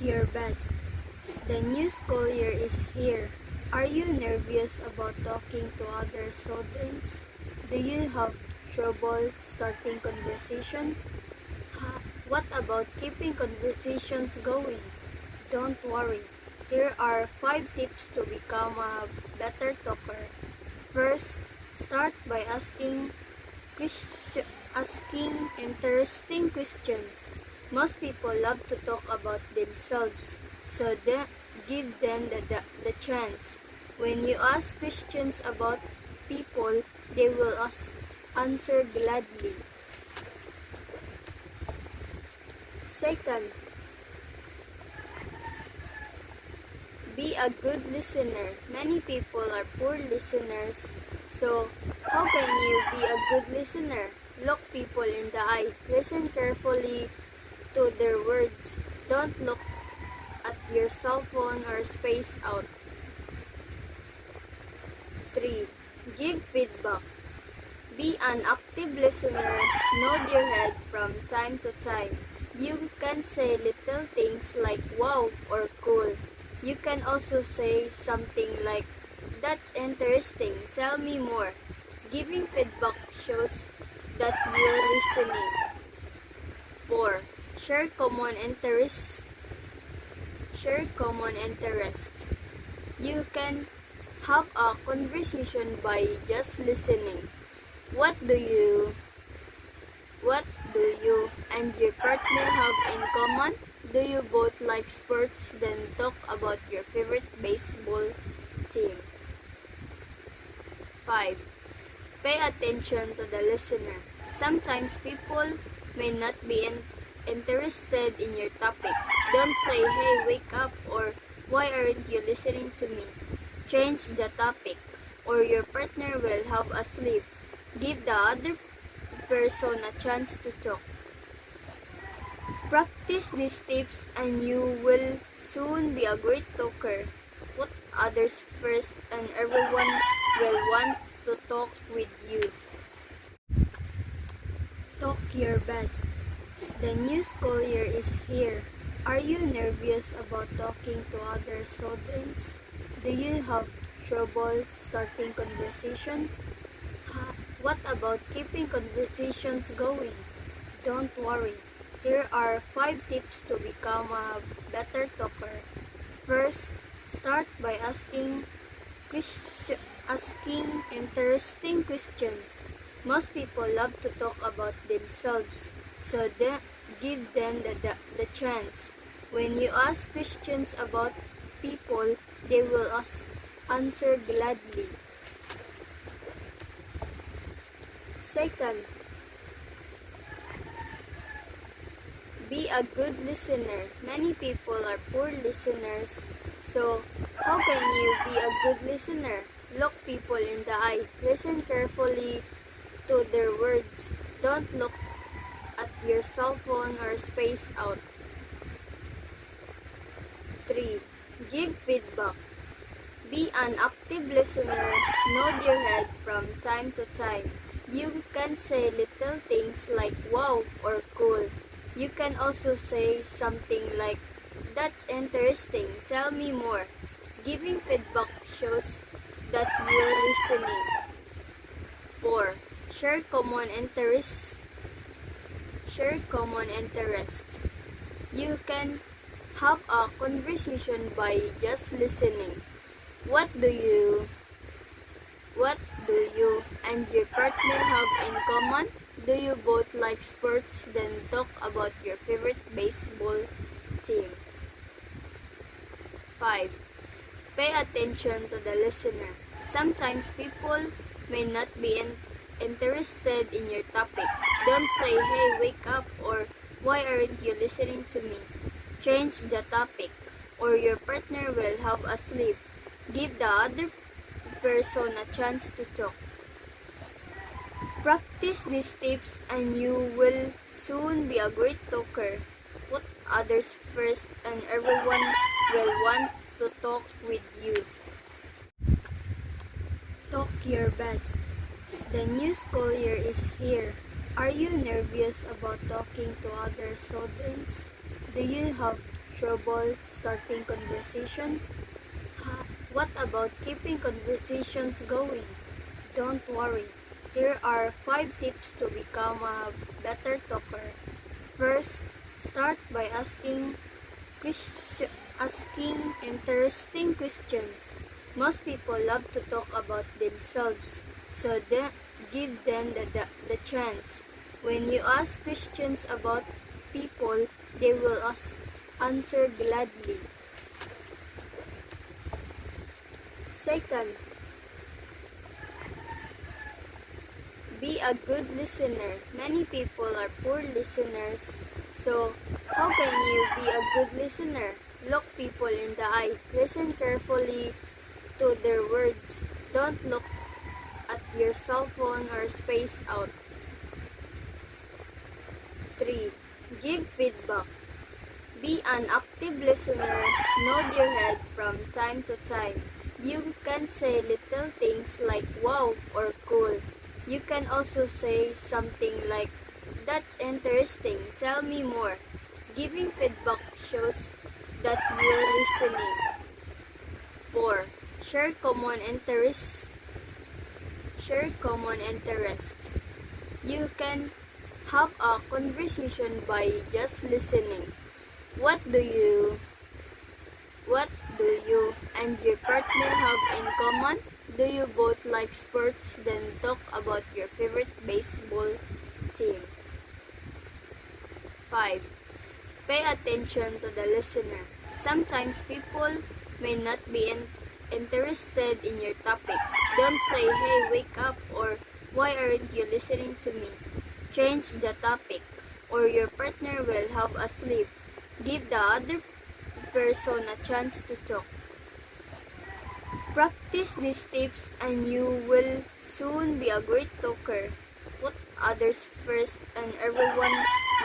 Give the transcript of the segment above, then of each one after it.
your best. The new school year is here. Are you nervous about talking to other students? Do you have trouble starting conversation? What about keeping conversations going? Don't worry. Here are 5 tips to become a better talker. First, start by asking interesting questions. Most people love to talk about themselves, so give them the chance. When you ask questions about people, they will answer gladly. Second, be a good listener. Many people are poor listeners, so how can you be a good listener? Look people in the eye. Listen carefully to their words. Don't look at your cell phone or space out. 3. Give feedback. Be an active listener. Nod your head from time to time. You can say little things like wow or cool. You can also say something like, that's interesting, tell me more. Giving feedback shows that you're listening. 4. Share common interests. You can have a conversation by just listening. What do you and your partner have in common? Do you both like sports? Then talk about your favorite baseball team. 5. Pay attention to the listener. Sometimes people may not be interested in your topic. Don't say, hey, wake up, or why aren't you listening to me? Change the topic, or your partner will have a sleep. Give the other person a chance to talk. Practice these tips and you will soon be a great talker. Put others first and everyone will want to talk with you. Talk your best. The new school year is here. Are you nervous about talking to other students? Do you have trouble starting conversation? What about keeping conversations going? Don't worry. Here are 5 tips to become a better talker. First, start by asking interesting questions. Most people love to talk about themselves, so give them the chance. When you ask questions about people, they will answer gladly. Second, be a good listener. Many people are poor listeners, so how can you be a good listener? Look people in the eye. Listen carefully to their words. Don't look at your cell phone or space out. 3. Give feedback. Be an active listener. Nod your head from time to time. You can say little things like wow or cool. You can also say something like, that's interesting, tell me more. Giving feedback shows that you're listening. 4. Share common interests. You can have a conversation by just listening. What do you and your partner have in common? Do you both like sports? Then talk about your favorite baseball team. 5. Pay attention to the listener. Sometimes people may not be interested in your topic. Don't say, hey, wake up, or why aren't you listening to me? Change the topic, or your partner will have a sleep. Give the other person a chance to talk. Practice these tips and you will soon be a great talker. Put others first and everyone will want to talk with you. Talk your best. The new school year is here. Are you nervous about talking to other students? Do you have trouble starting conversation? What about keeping conversations going? Don't worry. Here are 5 tips to become a better talker. First, start by asking interesting questions. Most people love to talk about themselves, so give them the chance. When you ask questions about people, they will answer gladly. Second, be a good listener. Many people are poor listeners, so how can you be a good listener? Look people in the eye. Listen carefully to their words. Don't look at your cell phone or space out. 3. Give feedback. Be an active listener. Nod your head from time to time. You can say little things like wow or cool. You can also say something like, that's interesting, tell me more. Giving feedback shows that you're listening. 4. Share common interests. You can have a conversation by just listening. What do you and your partner have in common? Do you both like sports? Then talk about your favorite baseball team. 5. Pay attention to the listener. Sometimes people may not be interested in your topic. Don't say, hey, wake up, or why aren't you listening to me? Change the topic, or your partner will have a sleep. Give the other person a chance to talk. Practice these tips and you will soon be a great talker. Put others first and everyone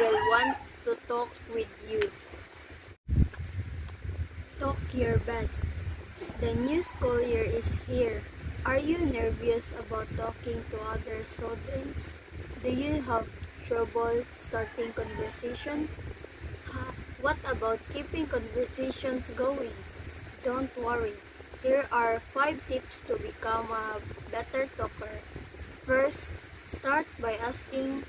will want to talk with you. Talk your best. The new school year is here. Are you nervous about talking to other students? Do you have trouble starting conversation? What about keeping conversations going? Don't worry. Here are 5 tips to become a better talker. First, start by asking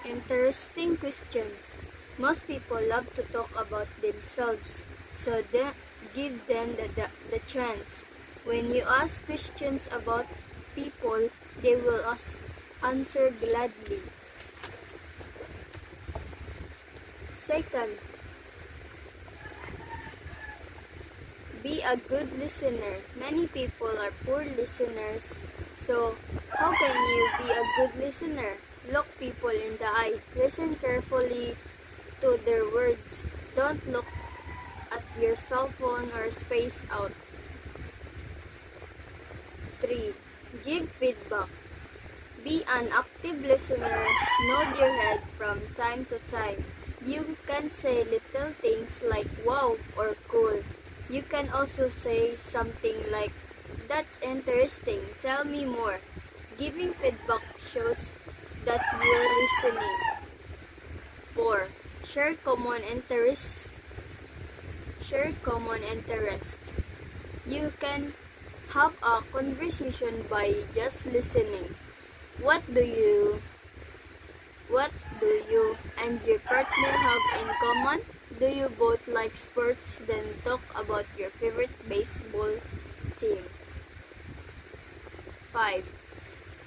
interesting questions. Most people love to talk about themselves, so give them the chance. When you ask questions about people, they will answer gladly. Second, be a good listener. Many people are poor listeners, so how can you be a good listener? Look people in the eye. Listen carefully to their words. Don't look at your cell phone or space out. 3. Give feedback. Be an active listener. Nod your head from time to time. You can say little things like wow or cool. You can also say something like, that's interesting, tell me more. Giving feedback shows that you're listening. 4. Share common interests. You can have a conversation by just listening. What do you and your partner have in common? Do you both like sports? Then talk about your favorite baseball team. 5.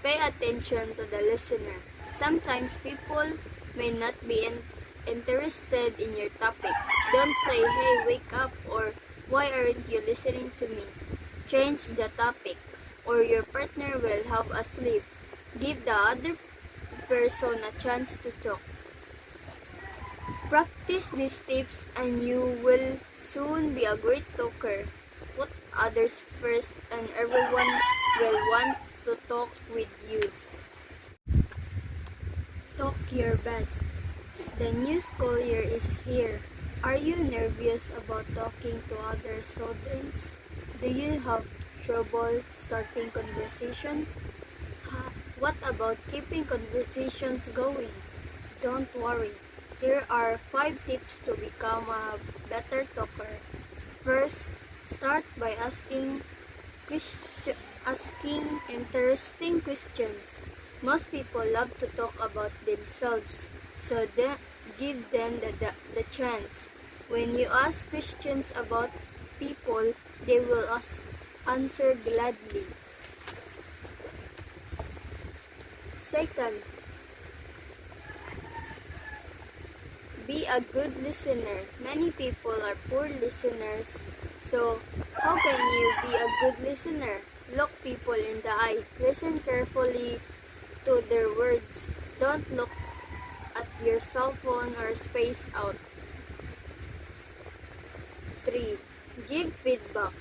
Pay attention to the listener. Sometimes people may not be interested in your topic. Don't say, hey, wake up, or why aren't you listening to me? Change the topic, or your partner will have a sleep. Give the other person a chance to talk. Practice these tips and you will soon be a great talker. Put others first and everyone will want to talk with you. Talk your best. The new school year is here. Are you nervous about talking to other students? Do you have trouble starting conversation? What about keeping conversations going? Don't worry. Here are 5 tips to become a better talker. First, start by asking interesting questions. Most people love to talk about themselves, so give them the chance. When you ask questions about people, they will answer gladly. Second, be a good listener. Many people are poor listeners. So, how can you be a good listener? Look people in the eye. Listen carefully to their words. Don't look at your cell phone or space out. 3. Give feedback.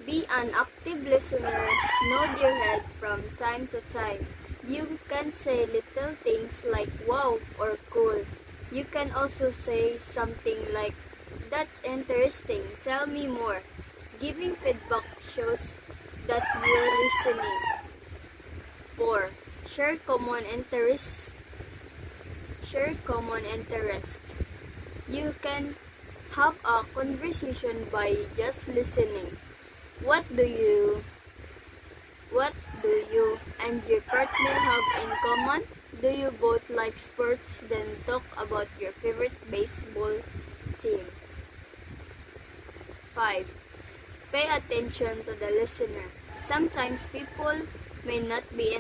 Be an active listener. Nod your head from time to time. You can say little things like wow or cool. You can also say something like, "That's interesting, tell me more." Giving feedback shows that you're listening. 4. Share common interests. You can have a conversation by just listening. What do you and your partner have in common? Do you both like sports? Then talk about your favorite baseball team. 5. Pay attention to the listener. Sometimes people may not be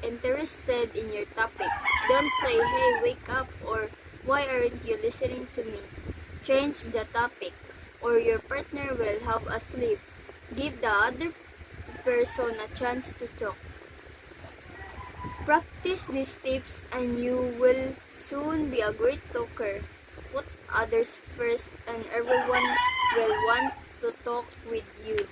interested in your topic. Don't say, "Hey, wake up," or "Why aren't you listening to me?" Change the topic, or your partner will have a sleep. Give the other person a chance to talk. Practice these tips and you will soon be a great talker. Put others first and everyone will want to talk with you.